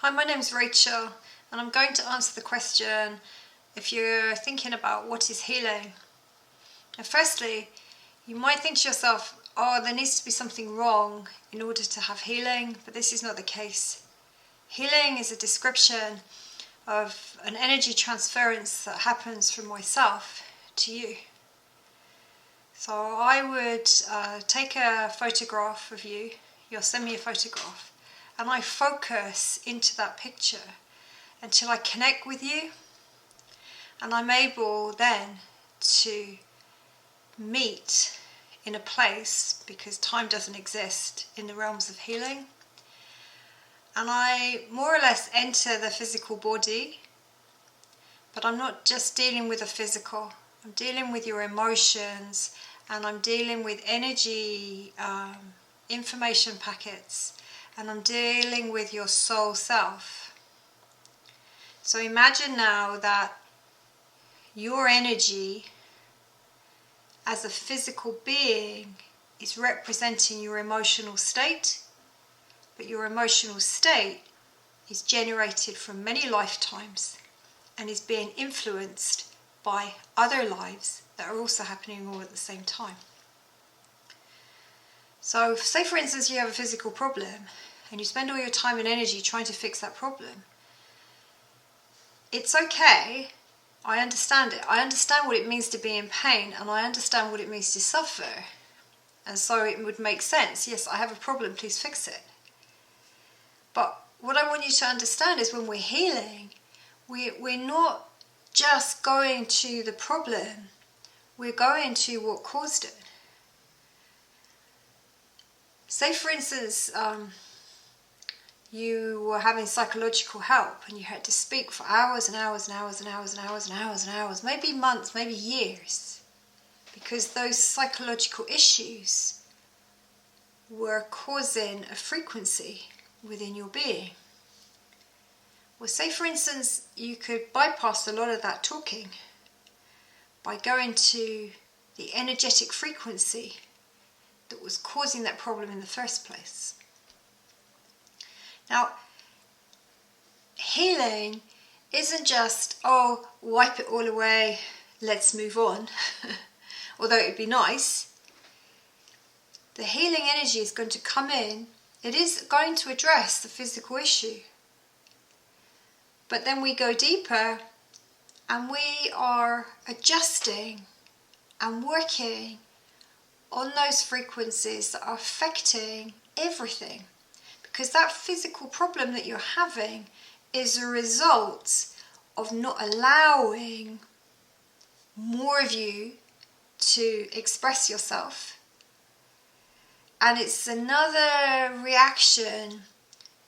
Hi, my name's Rachel, and I'm going to answer the question if you're thinking about what is healing. Now, firstly, you might think to yourself, oh, there needs to be something wrong in order to have healing, but this is not the case. Healing is a description of an energy transference that happens from myself to you. So I would take a photograph of you, you'll send me a photograph, and I focus into that picture until I connect with you, and I'm able then to meet in a place, because time doesn't exist in the realms of healing, and I more or less enter the physical body, but I'm not just dealing with the physical, I'm dealing with your emotions, and I'm dealing with energy, information packets, and I'm dealing with your soul self. So imagine now that your energy as a physical being is representing your emotional state, but your emotional state is generated from many lifetimes and is being influenced by other lives that are also happening all at the same time. So say for instance you have a physical problem and you spend all your time and energy trying to fix that problem. It's okay, I understand it. I understand what it means to be in pain, and I understand what it means to suffer. And so it would make sense, yes, I have a problem, please fix it. But what I want you to understand is when we're healing, we're not just going to the problem, we're going to what caused it. Say for instance, you were having psychological help and you had to speak for hours and hours and hours and hours and hours and hours and hours, maybe months, maybe years, because those psychological issues were causing a frequency within your being. Well, say for instance you could bypass a lot of that talking by going to the energetic frequency that was causing that problem in the first place. Now, healing isn't just, oh, wipe it all away, let's move on, although it'd be nice. The healing energy is going to come in, it is going to address the physical issue. But then we go deeper and we are adjusting and working on those frequencies that are affecting everything. Because that physical problem that you're having is a result of not allowing more of you to express yourself. And it's another reaction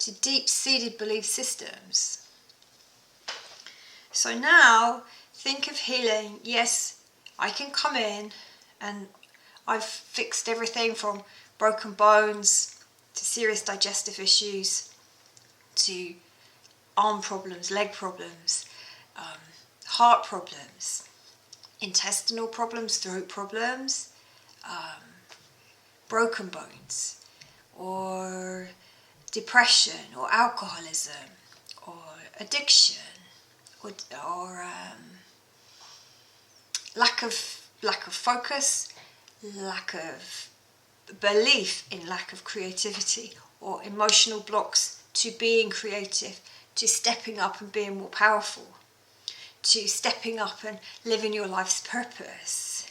to deep-seated belief systems. So now, think of healing. Yes, I can come in and I've fixed everything from broken bones to serious digestive issues, to arm problems, leg problems, heart problems, intestinal problems, throat problems, broken bones, or depression, or alcoholism, or addiction, or lack of focus, lack of belief in lack of creativity, or emotional blocks to being creative, to stepping up and being more powerful, to stepping up and living your life's purpose.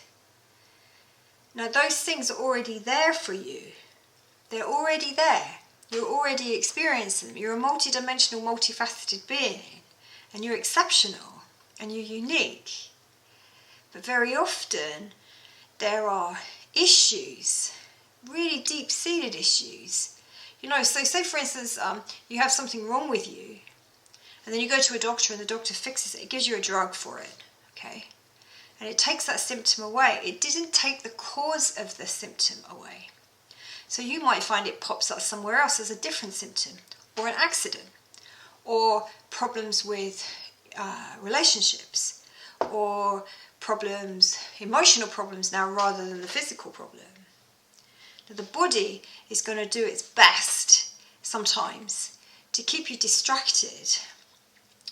Now those things are already there for you. They're already there. You're already experiencing them. You're a multidimensional, multifaceted being, and you're exceptional and you're unique. But very often there are issues, really deep-seated issues. You know, so say for instance, you have something wrong with you, and then you go to a doctor and the doctor fixes it. It gives you a drug for it, okay? And it takes that symptom away. It didn't take the cause of the symptom away. So you might find it pops up somewhere else as a different symptom, or an accident, or problems with relationships, or problems, emotional problems now rather than the physical problem. Now, the body is going to do its best sometimes to keep you distracted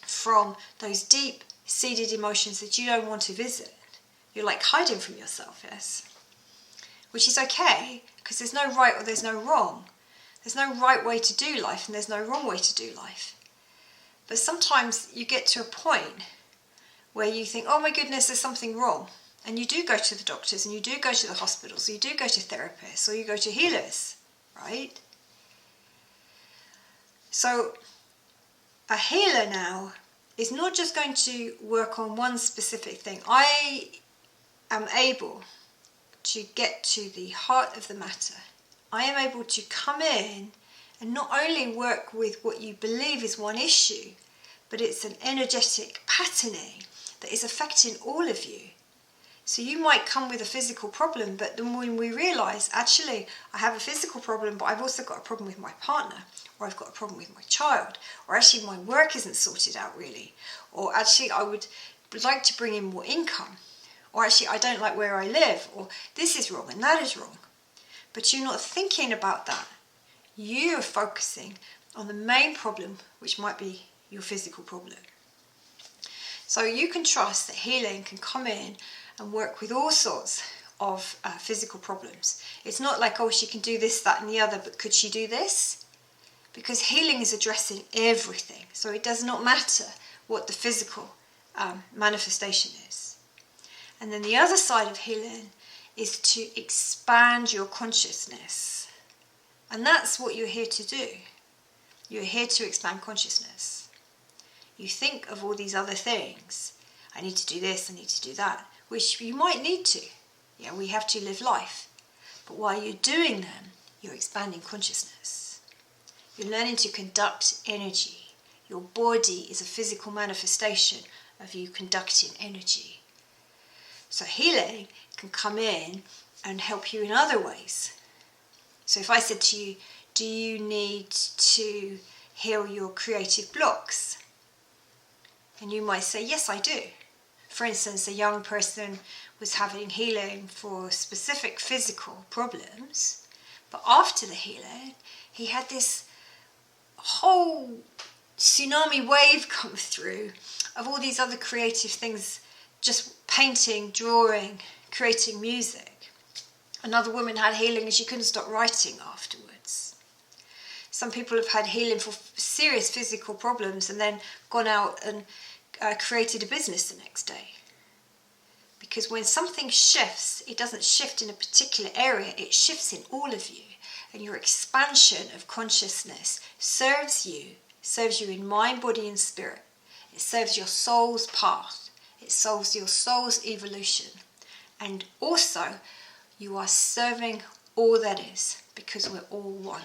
from those deep-seated emotions that you don't want to visit. You're like hiding from yourself, yes? Which is okay, because there's no right or there's no wrong. There's no right way to do life and there's no wrong way to do life. But sometimes you get to a point where you think, oh my goodness, there's something wrong. And you do go to the doctors and you do go to the hospitals, or you do go to therapists, or you go to healers, right? So a healer now is not just going to work on one specific thing. I am able to get to the heart of the matter. I am able to come in and not only work with what you believe is one issue, but it's an energetic patterning that is affecting all of you. So you might come with a physical problem, but then when we realise, actually, I have a physical problem, but I've also got a problem with my partner, or I've got a problem with my child, or actually my work isn't sorted out really, or actually I would like to bring in more income, or actually I don't like where I live, or this is wrong and that is wrong. But you're not thinking about that. You're focusing on the main problem, which might be your physical problem. So you can trust that healing can come in and work with all sorts of physical problems. It's not like, oh, she can do this, that and the other, but could she do this? Because healing is addressing everything. So it does not matter what the physical manifestation is. And then the other side of healing is to expand your consciousness. And that's what you're here to do. You're here to expand consciousness. You think of all these other things. I need to do this, I need to do that, which you might need to. Yeah, we have to live life. But while you're doing them, you're expanding consciousness. You're learning to conduct energy. Your body is a physical manifestation of you conducting energy. So healing can come in and help you in other ways. So if I said to you, do you need to heal your creative blocks? And you might say, yes, I do. For instance, a young person was having healing for specific physical problems, but after the healing, he had this whole tsunami wave come through of all these other creative things, just painting, drawing, creating music. Another woman had healing and she couldn't stop writing afterwards. Some people have had healing for serious physical problems and then gone out and created a business the next day. Because when something shifts, it doesn't shift in a particular area, it shifts in all of you. And your expansion of consciousness serves you in mind, body and spirit. It serves your soul's path. It serves your soul's evolution. And also, you are serving all that is, because we're all one.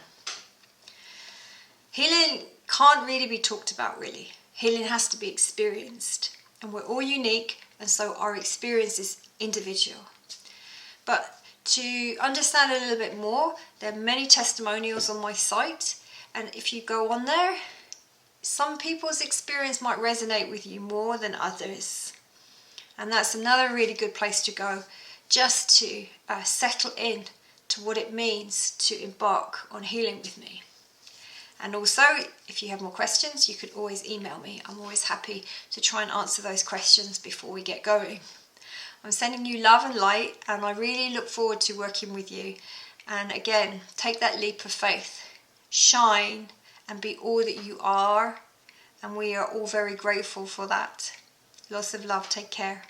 Healing can't really be talked about, really. Healing has to be experienced. And we're all unique, and so our experience is individual. But to understand a little bit more, there are many testimonials on my site. And if you go on there, some people's experience might resonate with you more than others. And that's another really good place to go, just to settle in to what it means to embark on healing with me. And also, if you have more questions, you could always email me. I'm always happy to try and answer those questions before we get going. I'm sending you love and light, and I really look forward to working with you. And again, take that leap of faith. Shine and be all that you are. And we are all very grateful for that. Lots of love. Take care.